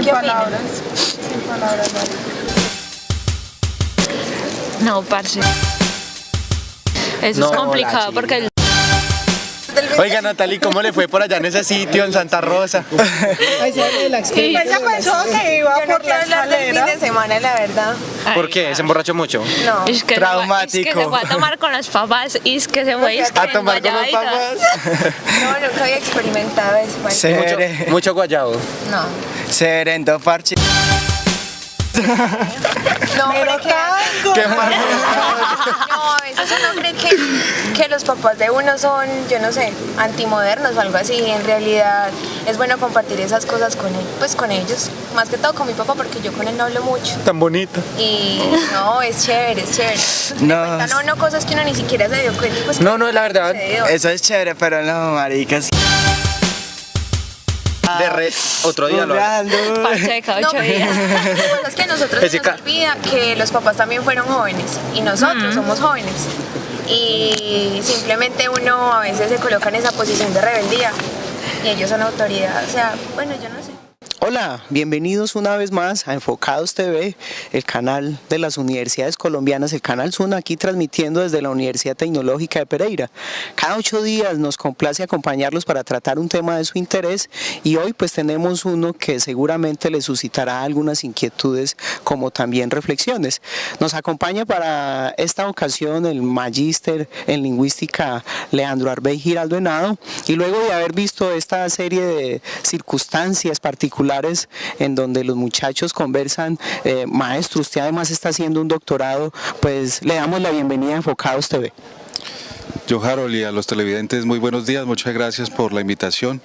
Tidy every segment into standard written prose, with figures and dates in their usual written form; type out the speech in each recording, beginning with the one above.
Sin palabras. Sin palabras, marica. No, parce. Eso No, es complicado la porque Oiga, Natalie, ¿cómo le fue por allá en ese sitio, en Santa Rosa? Ella pensó que iba Yo no por la quiero hablar del fin escalera. de semana, la verdad. ¿Por qué? ¿Se emborrachó mucho? No. Es que Traumático. Es que se fue a tomar con los papás y es que se fue ¿A tomar con los guayabita. papás? No, nunca había experimentado eso. marica. Severe, Mucho guayabo. No. severendo parche. No, pero que... ¿Qué pasa? No, a veces uno cree que los papás de uno son, yo no sé, antimodernos o algo así. En realidad es bueno compartir esas cosas con él, pues con ellos. Más que todo con mi papá porque yo con él no hablo mucho. Tan bonito. Y no, es chévere, es chévere. No. Le cuentan a uno cosas que uno ni siquiera se dio cuenta. Pues, No, la verdad. sucedió. Eso es chévere, pero no, maricas. Otro día lo hago. Parce de cada No, 8 días. lo que pasa es que a nosotros se Ese nos olvida que los papás también fueron jóvenes y nosotros somos jóvenes. Y simplemente uno a veces se coloca en esa posición de rebeldía y ellos son autoridad. O sea, bueno, yo no sé. Hola, bienvenidos una vez más a Enfocados TV, el canal de las universidades colombianas, el canal SUNA, aquí transmitiendo desde la Universidad Tecnológica de Pereira. Cada 8 días nos complace acompañarlos para tratar un tema de su interés y hoy pues tenemos uno que seguramente les suscitará algunas inquietudes como también reflexiones. Nos acompaña para esta ocasión el magíster en lingüística Leandro Arbey Giraldo Henao y luego de haber visto esta serie de circunstancias particulares en donde los muchachos conversan, maestro, usted además está haciendo un doctorado, pues le damos la bienvenida a Enfocados TV. John Harold y a los televidentes, muy buenos días, muchas gracias por la invitación.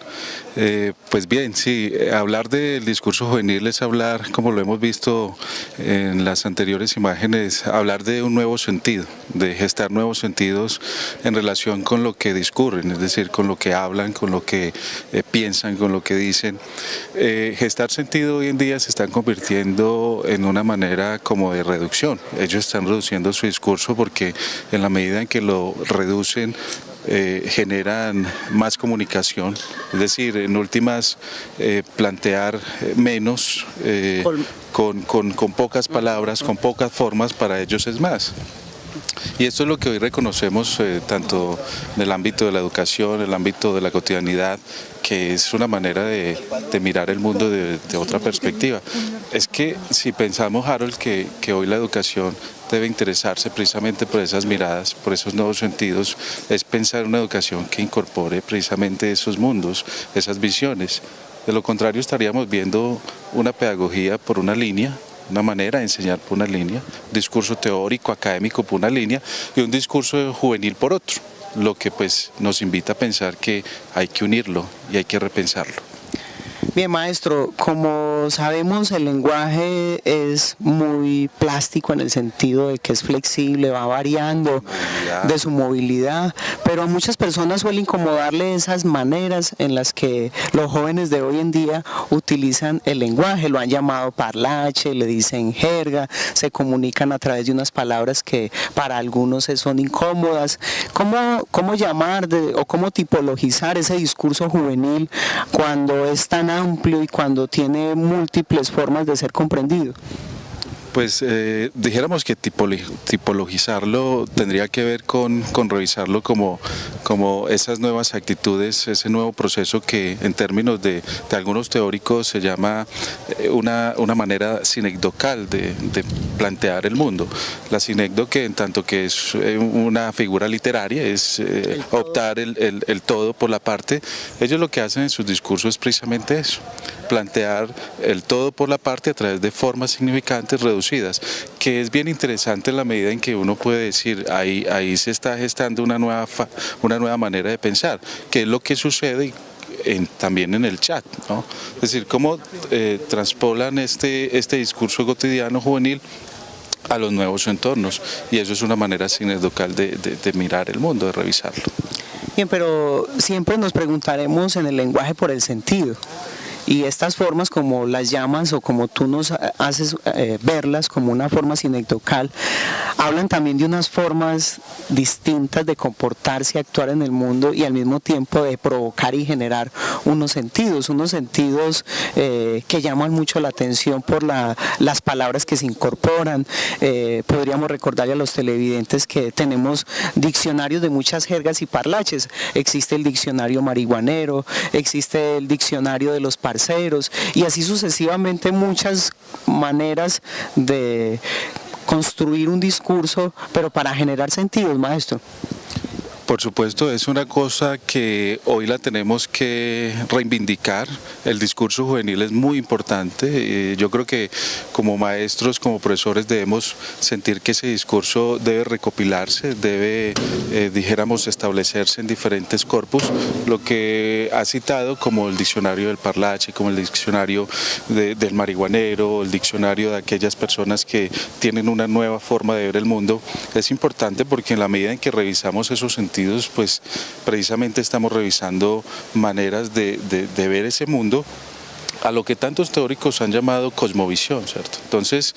Pues bien, sí, hablar del discurso juvenil es hablar, como lo hemos visto en las anteriores imágenes, hablar de un nuevo sentido, de gestar nuevos sentidos en relación con lo que discurren, es decir, con lo que hablan, con lo que piensan, con lo que dicen. Gestar sentido hoy en día se están convirtiendo en una manera como de reducción. Ellos están reduciendo su discurso porque en la medida en que lo reducen, generan más comunicación, es decir, en últimas plantear menos con pocas palabras, con pocas formas, para ellos es más. Y esto es lo que hoy reconocemos tanto en el ámbito de la educación, en el ámbito de la cotidianidad, que es una manera de mirar el mundo de otra perspectiva. Es que si pensamos, Harold, que hoy la educación debe interesarse precisamente por esas miradas, por esos nuevos sentidos, es pensar en una educación que incorpore precisamente esos mundos, esas visiones. De lo contrario estaríamos viendo una pedagogía por una línea, una manera de enseñar por una línea, un discurso teórico, académico por una línea y un discurso juvenil por otro, lo que pues nos invita a pensar que hay que unirlo y hay que repensarlo. Bien, maestro, como sabemos el lenguaje es muy plástico en el sentido de que es flexible, va variando de su movilidad, pero a muchas personas suele incomodarle esas maneras en las que los jóvenes de hoy en día utilizan el lenguaje, lo han llamado parlache, le dicen jerga, se comunican a través de unas palabras que para algunos son incómodas. ¿Cómo llamar o cómo tipologizar ese discurso juvenil cuando es tan amplio y cuando tiene múltiples formas de ser comprendido? Pues dijéramos que tipologizarlo tendría que ver con revisarlo como esas nuevas actitudes, ese nuevo proceso que en términos de algunos teóricos se llama una manera sinecdocal de plantear el mundo. La sinecdoque, en tanto que es una figura literaria, es optar el todo por la parte. Ellos lo que hacen en sus discursos es precisamente eso, plantear el todo por la parte a través de formas significantes reducidas, que es bien interesante en la medida en que uno puede decir, ahí se está gestando una nueva manera de pensar, que es lo que sucede también en el chat, ¿no? Es decir, cómo transpolan este discurso cotidiano juvenil a los nuevos entornos, y eso es una manera sinecdocal de mirar el mundo, de revisarlo. Bien, pero siempre nos preguntaremos en el lenguaje por el sentido. y estas formas, como las llamas o como tú nos haces verlas como una forma sinecdocal, hablan también de unas formas distintas de comportarse, actuar en el mundo y al mismo tiempo de provocar y generar unos sentidos que llaman mucho la atención por las palabras que se incorporan. Podríamos recordarle a los televidentes que tenemos diccionarios de muchas jergas y parlaches. Existe el diccionario marihuanero, existe el diccionario de los parceros y así sucesivamente muchas maneras de construir un discurso, pero para generar sentidos, maestro. Por supuesto, es una cosa que hoy la tenemos que reivindicar. El discurso juvenil es muy importante. Yo creo que como maestros, como profesores, debemos sentir que ese discurso debe recopilarse, debe, dijéramos, establecerse en diferentes corpus. Lo que ha citado como el diccionario del parlache, como el diccionario del marihuanero, el diccionario de aquellas personas que tienen una nueva forma de ver el mundo, es importante porque en la medida en que revisamos esos sentidos, pues precisamente estamos revisando maneras de ver ese mundo a lo que tantos teóricos han llamado cosmovisión, ¿cierto? Entonces,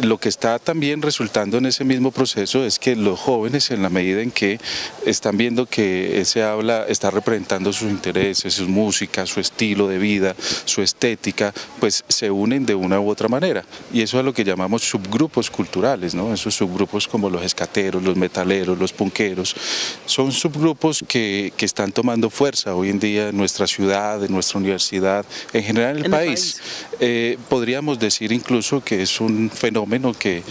lo que está también resultando en ese mismo proceso es que los jóvenes, en la medida en que están viendo que ese habla está representando sus intereses, su música, su estilo de vida, su estética, pues se unen de una u otra manera. Y eso es lo que llamamos subgrupos culturales, ¿no? Esos subgrupos como los escateros, los metaleros, los punqueros, son subgrupos que están tomando fuerza hoy en día en nuestra ciudad, en nuestra universidad, en general en el país. Podríamos decir incluso que es un fenómeno que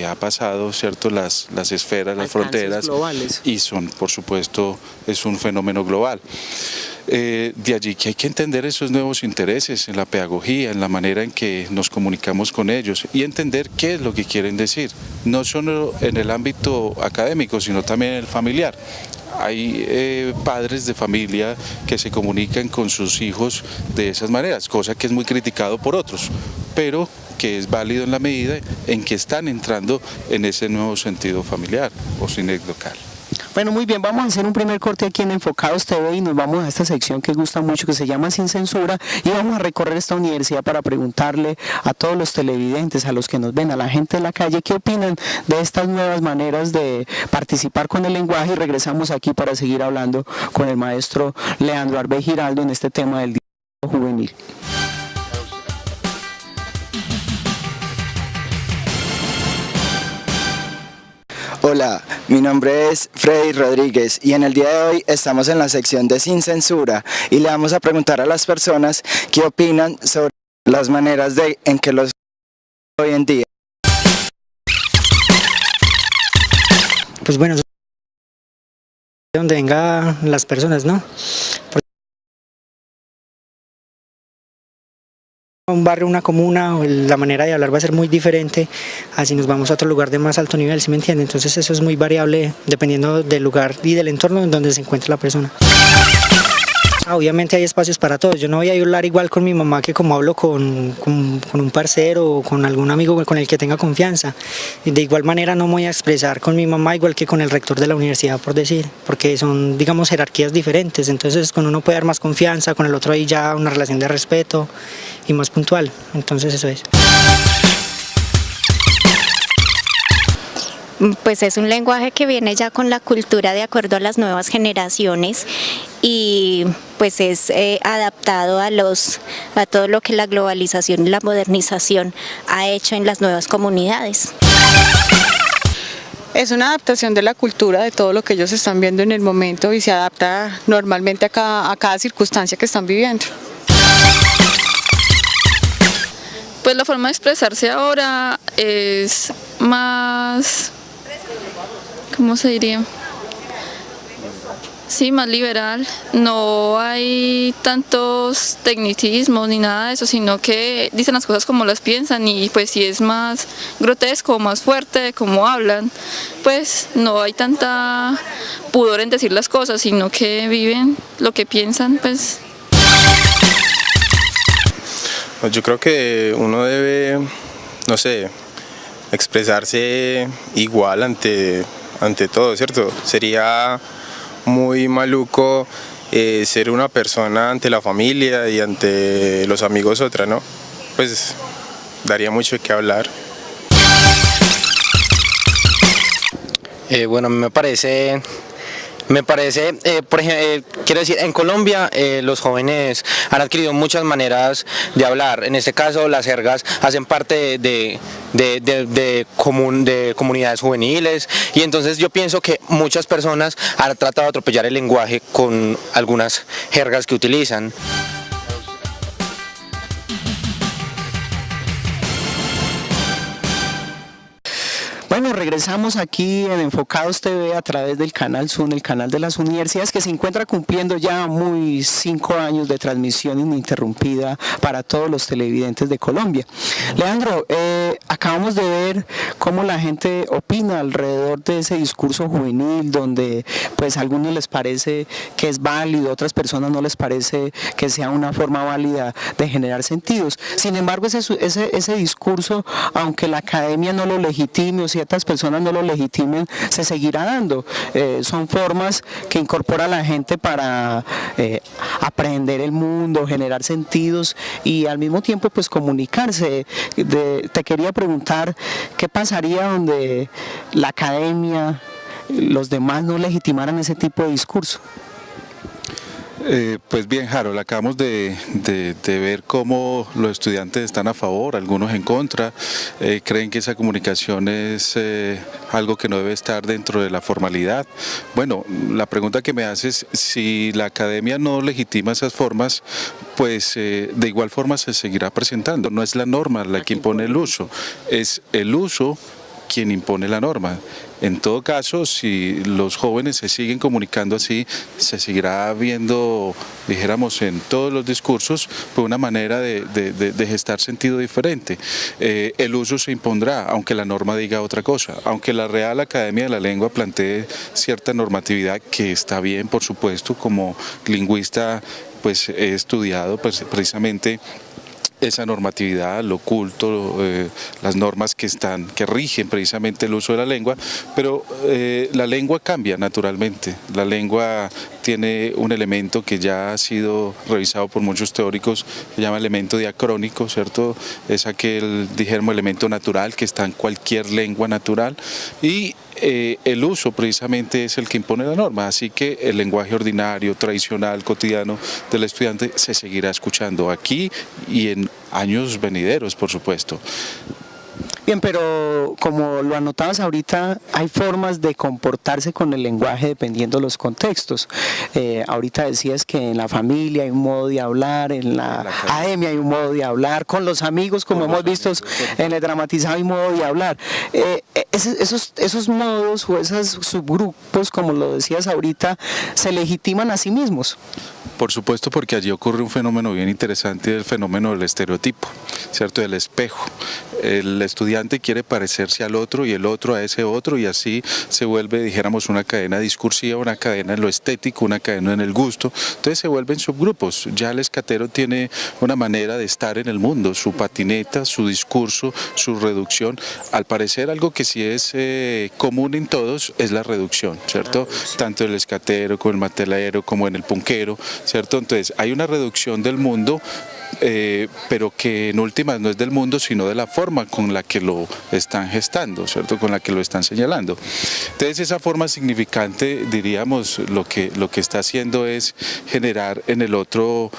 ha pasado, ¿cierto?, las esferas, las fronteras globales. Y son, por supuesto, es un fenómeno global. De allí que hay que entender esos nuevos intereses en la pedagogía, en la manera en que nos comunicamos con ellos y entender qué es lo que quieren decir, no solo en el ámbito académico, sino también en el familiar. Hay padres de familia que se comunican con sus hijos de esas maneras, cosa que es muy criticado por otros, pero que es válido en la medida en que están entrando en ese nuevo sentido familiar o sinecdocal. Bueno, muy bien, vamos a hacer un primer corte aquí en Enfocados TV y nos vamos a esta sección que gusta mucho, que se llama Sin Censura, y vamos a recorrer esta universidad para preguntarle a todos los televidentes, a los que nos ven, a la gente de la calle, qué opinan de estas nuevas maneras de participar con el lenguaje, y regresamos aquí para seguir hablando con el maestro Leandro Arbey Giraldo en este tema del discurso juvenil. Hola, mi nombre es Freddy Rodríguez y en el día de hoy estamos en la sección de Sin Censura y le vamos a preguntar a las personas qué opinan sobre las maneras en que los hoy en día. Pues bueno, de donde vengan las personas, ¿no? Un barrio, una comuna, la manera de hablar va a ser muy diferente así nos vamos a otro lugar de más alto nivel, ¿sí me entiende? Entonces eso es muy variable dependiendo del lugar y del entorno en donde se encuentre la persona. Obviamente hay espacios para todos, yo no voy a hablar igual con mi mamá que como hablo con un parcero o con algún amigo con el que tenga confianza. De igual manera no me voy a expresar con mi mamá igual que con el rector de la universidad, por decir, porque son, digamos, jerarquías diferentes, entonces con uno puede dar más confianza, con el otro hay ya una relación de respeto y más puntual, entonces eso es. Pues es un lenguaje que viene ya con la cultura de acuerdo a las nuevas generaciones y pues es adaptado a todo lo que la globalización y la modernización ha hecho en las nuevas comunidades. Es una adaptación de la cultura, de todo lo que ellos están viendo en el momento y se adapta normalmente a cada circunstancia que están viviendo. Pues la forma de expresarse ahora es más, ¿cómo se diría? Sí, más liberal. No hay tantos tecnicismos ni nada de eso, sino que dicen las cosas como las piensan y pues si es más grotesco, más fuerte, como hablan, pues no hay tanta pudor en decir las cosas, sino que viven lo que piensan, pues. Yo creo que uno debe, no sé, expresarse igual ante todo, ¿cierto? Sería muy maluco ser una persona ante la familia y ante los amigos otra, ¿no? Pues daría mucho que hablar. Bueno, me parece, por ejemplo, quiero decir, en Colombia los jóvenes han adquirido muchas maneras de hablar. En este caso, las jergas hacen parte de comunidades juveniles, y entonces yo pienso que muchas personas han tratado de atropellar el lenguaje con algunas jergas que utilizan. Bueno, regresamos aquí en Enfocados TV a través del canal SUN, el canal de las universidades, que se encuentra cumpliendo ya 5 años de transmisión ininterrumpida para todos los televidentes de Colombia. Leandro, acabamos de ver cómo la gente opina alrededor de ese discurso juvenil, donde pues a algunos les parece que es válido, a otras personas no les parece que sea una forma válida de generar sentidos. Sin embargo, ese discurso, aunque la academia no lo legitime o ciertas personas no lo legitimen, se seguirá dando. Son formas que incorpora la gente para aprender el mundo, generar sentidos y al mismo tiempo pues comunicarse. Te quería preguntar, ¿qué pasaría donde la academia, los demás no legitimaran ese tipo de discurso? Pues bien, Harold, acabamos de ver cómo los estudiantes están a favor, algunos en contra, creen que esa comunicación es algo que no debe estar dentro de la formalidad. Bueno, la pregunta que me haces, si la academia no legitima esas formas, pues de igual forma se seguirá presentando. No es la norma la que impone el uso, es el uso quien impone la norma. En todo caso, si los jóvenes se siguen comunicando así, se seguirá viendo, dijéramos, en todos los discursos, pues una manera de gestar sentido diferente. El uso se impondrá, aunque la norma diga otra cosa, aunque la Real Academia de la Lengua plantee cierta normatividad que está bien, por supuesto, como lingüista pues he estudiado pues, precisamente esa normatividad, lo culto, las normas que rigen precisamente el uso de la lengua, pero la lengua cambia naturalmente. La lengua tiene un elemento que ya ha sido revisado por muchos teóricos, se llama elemento diacrónico, ¿cierto? Es aquel, dijéramos, elemento natural que está en cualquier lengua natural, y el uso precisamente es el que impone la norma, así que el lenguaje ordinario, tradicional, cotidiano del estudiante se seguirá escuchando aquí y en años venideros, por supuesto. Bien, pero como lo anotabas ahorita, hay formas de comportarse con el lenguaje dependiendo de los contextos. Ahorita decías que en la familia hay un modo de hablar, en la academia hay un modo de hablar, con los amigos, como hemos visto en el dramatizado, hay un modo de hablar. Esos modos o esos subgrupos, como lo decías ahorita, se legitiman a sí mismos. Por supuesto, porque allí ocurre un fenómeno bien interesante, el fenómeno del estereotipo, ¿cierto? Del espejo. El estudiante quiere parecerse al otro y el otro a ese otro, y así se vuelve, dijéramos, una cadena discursiva, una cadena en lo estético, una cadena en el gusto. Entonces se vuelven subgrupos. Ya el escatero tiene una manera de estar en el mundo, su patineta, su discurso, su reducción. Al parecer algo que sí es común en todos es la reducción, ¿cierto? Tanto el escatero como el matelero como en el punquero, ¿cierto? Entonces hay una reducción del mundo, pero que en últimas no es del mundo, sino de la forma con la que lo están gestando, ¿cierto? Con la que lo están señalando. Entonces esa forma significante, diríamos, lo que está haciendo es generar en el otro,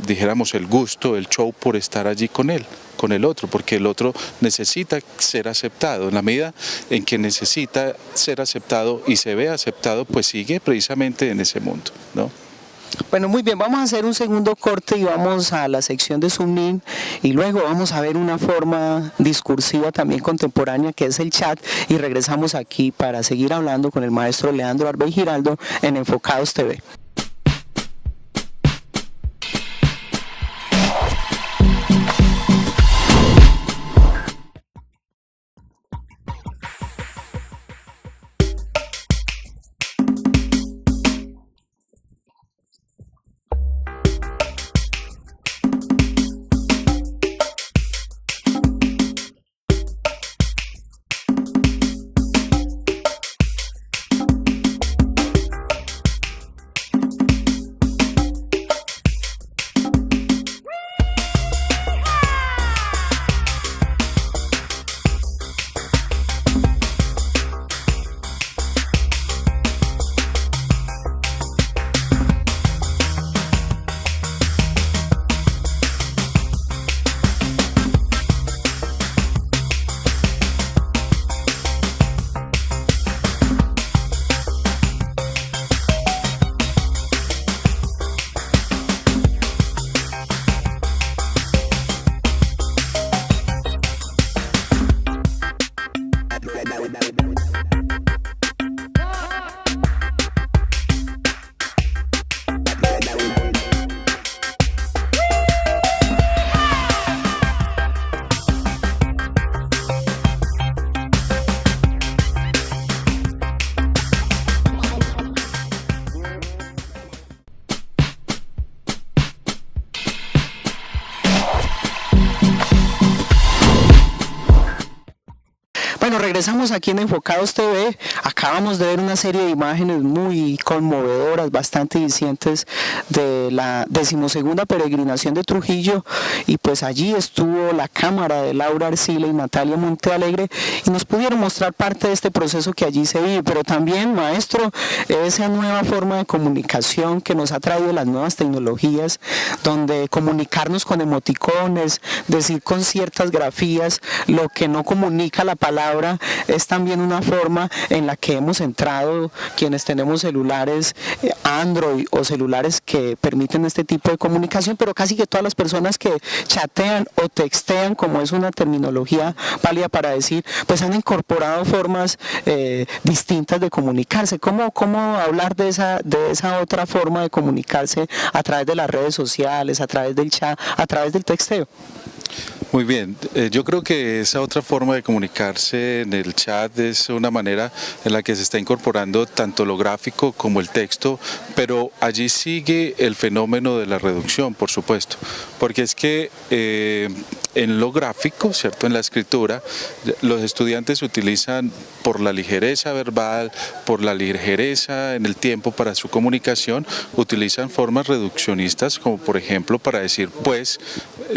dijéramos, el gusto, el show por estar allí con él, con el otro, porque el otro necesita ser aceptado. En la medida en que necesita ser aceptado y se ve aceptado, pues sigue precisamente en ese mundo, ¿no? Bueno, muy bien, vamos a hacer un segundo corte y vamos a la sección de Zoom-in y luego vamos a ver una forma discursiva también contemporánea que es el chat, y regresamos aquí para seguir hablando con el maestro Leandro Arbey Giraldo en Enfocados TV. Bueno, regresamos aquí en Enfocados TV. Acabamos de ver una serie de imágenes muy conmovedoras, bastante dicientes de la 12ª peregrinación de Trujillo, y pues allí estuvo la cámara de Laura Arcila y Natalia Montealegre y nos pudieron mostrar parte de este proceso que allí se vive, pero también, maestro, esa nueva forma de comunicación que nos ha traído las nuevas tecnologías, donde comunicarnos con emoticones, decir con ciertas grafías lo que no comunica la palabra, es también una forma en la que hemos entrado quienes tenemos celulares Android o celulares que permiten este tipo de comunicación, pero casi que todas las personas que chatean o textean, como es una terminología válida para decir, pues han incorporado formas distintas de comunicarse. ¿Cómo hablar de esa otra forma de comunicarse a través de las redes sociales, a través del chat, a través del texteo? Muy bien, yo creo que esa otra forma de comunicarse en el chat es una manera en la que se está incorporando tanto lo gráfico como el texto, pero allí sigue el fenómeno de la reducción, por supuesto, porque es que en lo gráfico, ¿cierto?, en la escritura, los estudiantes utilizan por la ligereza verbal, por la ligereza en el tiempo para su comunicación, utilizan formas reduccionistas, como por ejemplo para decir pues,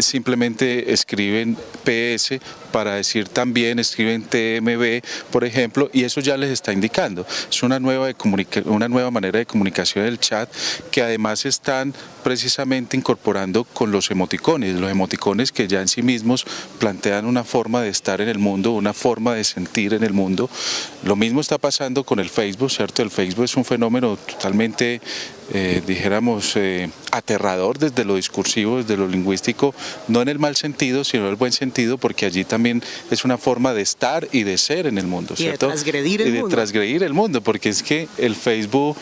simplemente escriben PS, para decir también escriben TMB, por ejemplo, y eso ya les está indicando. Es una nueva manera de comunicación del chat que además están precisamente incorporando con los emoticones que ya en sí mismos plantean una forma de estar en el mundo, una forma de sentir en el mundo. Lo mismo está pasando con el Facebook, ¿cierto? El Facebook es un fenómeno totalmente, dijéramos, aterrador desde lo discursivo, desde lo lingüístico, no en el mal sentido, sino en el buen sentido, porque allí también es una forma de estar y de ser en el mundo, ¿cierto? Y de transgredir el mundo. Transgredir el mundo, porque es que el Facebook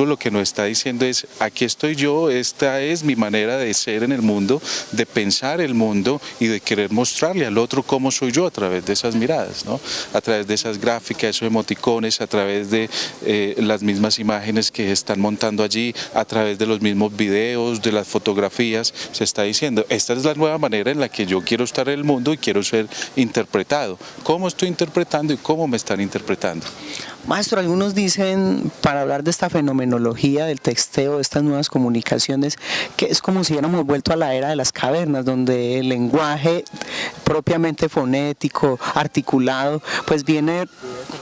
lo que nos está diciendo es, aquí estoy yo, esta es mi manera de ser en el mundo, de pensar el mundo y de querer mostrarle al otro cómo soy yo a través de esas miradas, ¿no? A través de esas gráficas, esos emoticones, a través de las mismas imágenes que están montando allí, a través de los mismos videos, de las fotografías, se está diciendo, esta es la nueva manera en la que yo quiero estar en el mundo y quiero ser interpretado. ¿Cómo estoy interpretando y cómo me están interpretando? Maestro, algunos dicen, para hablar de esta fenomenología del texteo, de estas nuevas comunicaciones, que es como si hubiéramos vuelto a la era de las cavernas, donde el lenguaje propiamente fonético, articulado, pues viene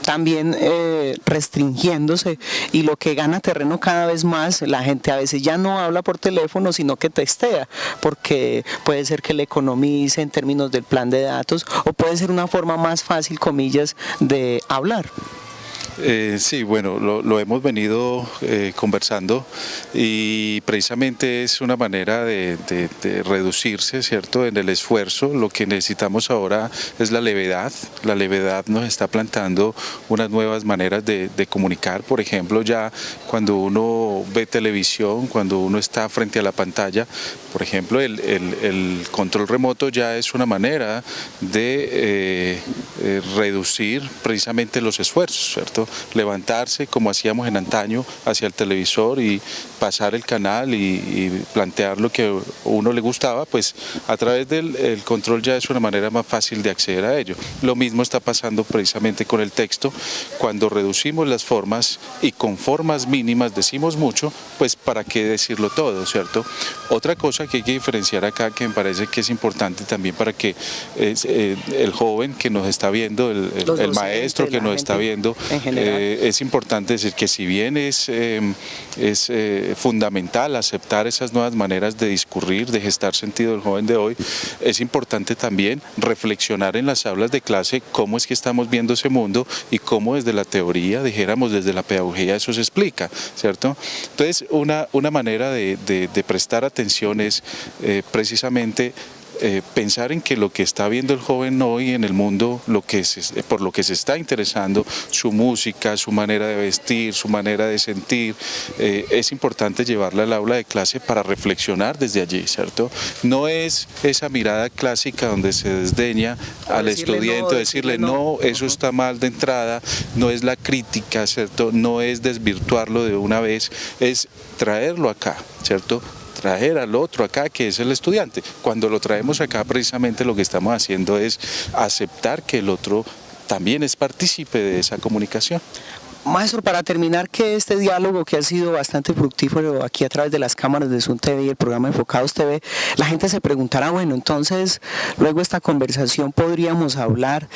también restringiéndose, y lo que gana terreno cada vez más, la gente a veces ya no habla por teléfono, sino que textea, porque puede ser que le economice en términos del plan de datos, o puede ser una forma más fácil, comillas, de hablar. Sí, bueno, lo hemos venido conversando, y precisamente es una manera de reducirse, ¿cierto?, en el esfuerzo. Lo que necesitamos ahora es la levedad. La levedad nos está plantando unas nuevas maneras de comunicar. Por ejemplo, ya cuando uno ve televisión, cuando uno está frente a la pantalla, por ejemplo, el control remoto ya es una manera de reducir precisamente los esfuerzos, ¿cierto? Levantarse como hacíamos en antaño hacia el televisor y pasar el canal y plantear lo que a uno le gustaba, pues a través del control ya es una manera más fácil de acceder a ello. Lo mismo está pasando precisamente con el texto. Cuando reducimos las formas y con formas mínimas decimos mucho, pues para qué decirlo todo, ¿cierto? Otra cosa que hay que diferenciar acá, que me parece que es importante también para que el joven que nos está viendo, el maestro que nos está viendo, es importante decir que si bien es fundamental aceptar esas nuevas maneras de discurrir, de gestar sentido del joven de hoy, es importante también reflexionar en las aulas de clase cómo es que estamos viendo ese mundo y cómo desde la teoría, dijéramos desde la pedagogía, eso se explica, ¿cierto? Entonces una manera de prestar atención es precisamente pensar en que lo que está viendo el joven hoy en el mundo, por lo que se está interesando, su música, su manera de vestir, su manera de sentir, es importante llevarla al aula de clase para reflexionar desde allí, ¿cierto? No es esa mirada clásica donde se desdeña al estudiante, decirle no, eso está mal de entrada, no es la crítica, ¿cierto? No es desvirtuarlo de una vez, es traerlo acá, ¿cierto? Traer al otro acá, que es el estudiante. Cuando lo traemos acá, precisamente lo que estamos haciendo es aceptar que el otro también es partícipe de esa comunicación. Maestro, para terminar, que este diálogo que ha sido bastante fructífero aquí a través de las cámaras de Sun TV y el programa Enfocados TV, la gente se preguntará, bueno, entonces luego de esta conversación podríamos hablar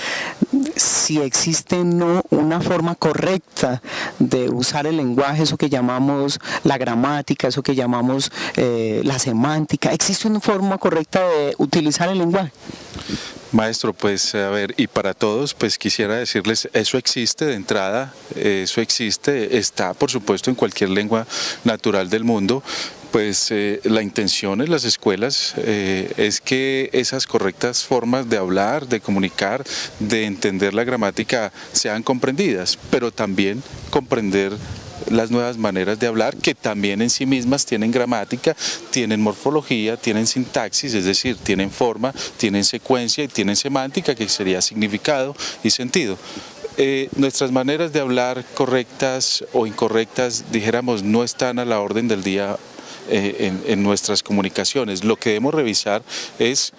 si existe o no una forma correcta de usar el lenguaje, eso que llamamos la gramática, eso que llamamos la semántica. ¿Existe una forma correcta de utilizar el lenguaje? Maestro, pues a ver, y para todos, pues quisiera decirles, eso existe de entrada, eso existe, está por supuesto en cualquier lengua natural del mundo. Pues la intención en las escuelas es que esas correctas formas de hablar, de comunicar, de entender la gramática sean comprendidas, pero también comprender las nuevas maneras de hablar, que también en sí mismas tienen gramática, tienen morfología, tienen sintaxis, es decir, tienen forma, tienen secuencia y tienen semántica, que sería significado y sentido. Nuestras maneras de hablar correctas o incorrectas, dijéramos, no están a la orden del día en nuestras comunicaciones. Lo que debemos revisar es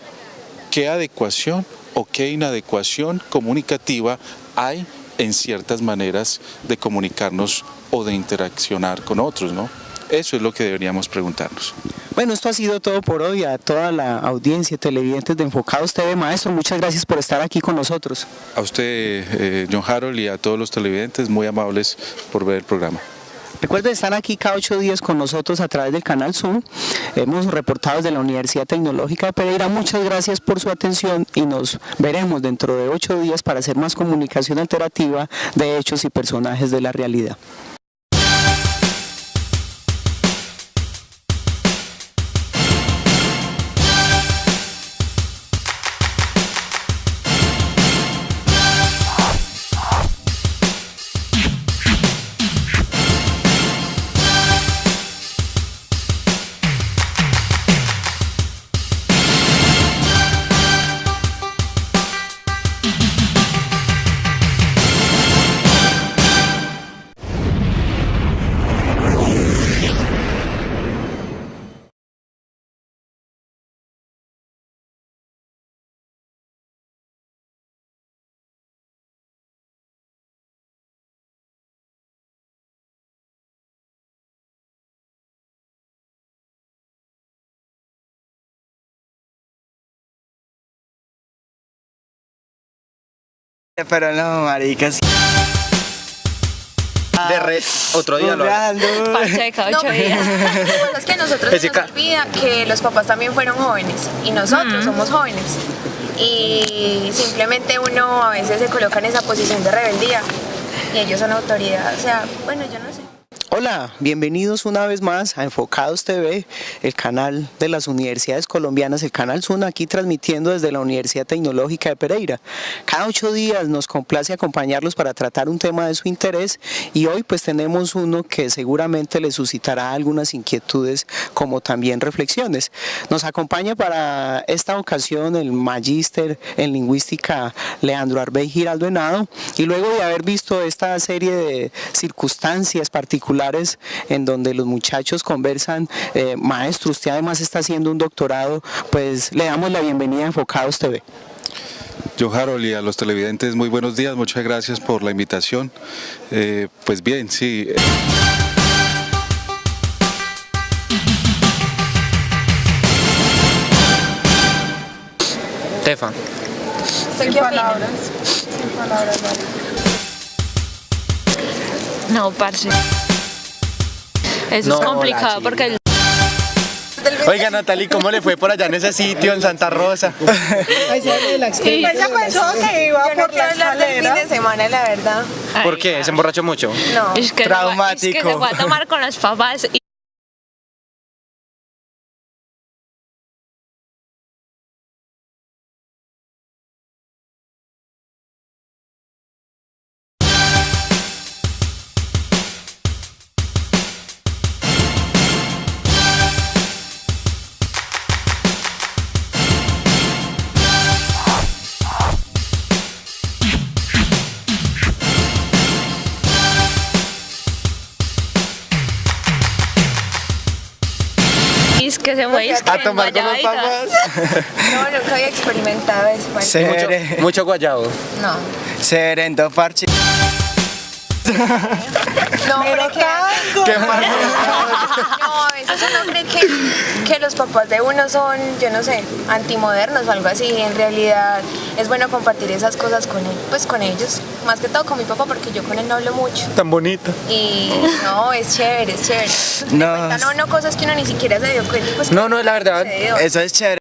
qué adecuación o qué inadecuación comunicativa hay en ciertas maneras de comunicarnos o de interaccionar con otros, ¿no? Eso es lo que deberíamos preguntarnos. Bueno, esto ha sido todo por hoy. A toda la audiencia, televidentes de Enfocados TV, maestro, muchas gracias por estar aquí con nosotros. A usted, John Harold, y a todos los televidentes, muy amables por ver el programa. Recuerden, están aquí cada 8 días con nosotros a través del canal Zoom. Hemos reportado desde la Universidad Tecnológica de Pereira. Muchas gracias por su atención y nos veremos dentro de 8 días para hacer más comunicación alternativa de hechos y personajes de la realidad. Pero no, maricas. Otro día lo hago. Pacheca, 8 días. Lo que pasa es que a nosotros se nos olvida que los papás también fueron jóvenes y nosotros somos jóvenes. Y simplemente uno a veces se coloca en esa posición de rebeldía y ellos son autoridad. O sea, bueno, yo no sé. Hola, bienvenidos una vez más a Enfocados TV, el canal de las universidades colombianas, el canal Sun, aquí transmitiendo desde la Universidad Tecnológica de Pereira. Cada 8 días nos complace acompañarlos para tratar un tema de su interés y hoy pues tenemos uno que seguramente les suscitará algunas inquietudes como también reflexiones. Nos acompaña para esta ocasión el magíster en lingüística Leandro Arbey Giraldo Henao, y luego de haber visto esta serie de circunstancias particulares en donde los muchachos conversan, maestro, usted además está haciendo un doctorado, pues le damos la bienvenida a Enfocados TV. John Harold, y a los televidentes, muy buenos días, muchas gracias por la invitación. Pues bien, sí. Tefa. ¿Usted qué opina? No, parce. Eso es complicado porque Oiga, Natalie, ¿cómo le fue por allá en ese sitio, en Santa Rosa? Ella pensó que iba por la escalera. Fin de semana, la verdad. ¿Por qué? ¿Se emborrachó mucho? No. es que se fue a tomar con los papás se fue a tomar con los papás. No, nunca había experimentado eso. Bueno. Mucho guayabo. No. Serendo parche. No, pero ¿Qué pasa? no, a veces uno cree que los papás de uno son, yo no sé, antimodernos o algo así. En realidad es bueno compartir esas cosas con él, pues con ellos. Más que todo con mi papá porque yo con él no hablo mucho. Tan bonita. Y no, es chévere, es chévere. No. Me cuentan cosas que uno ni siquiera se dio cuenta. Pues, No, la verdad. sucedió. Eso es chévere.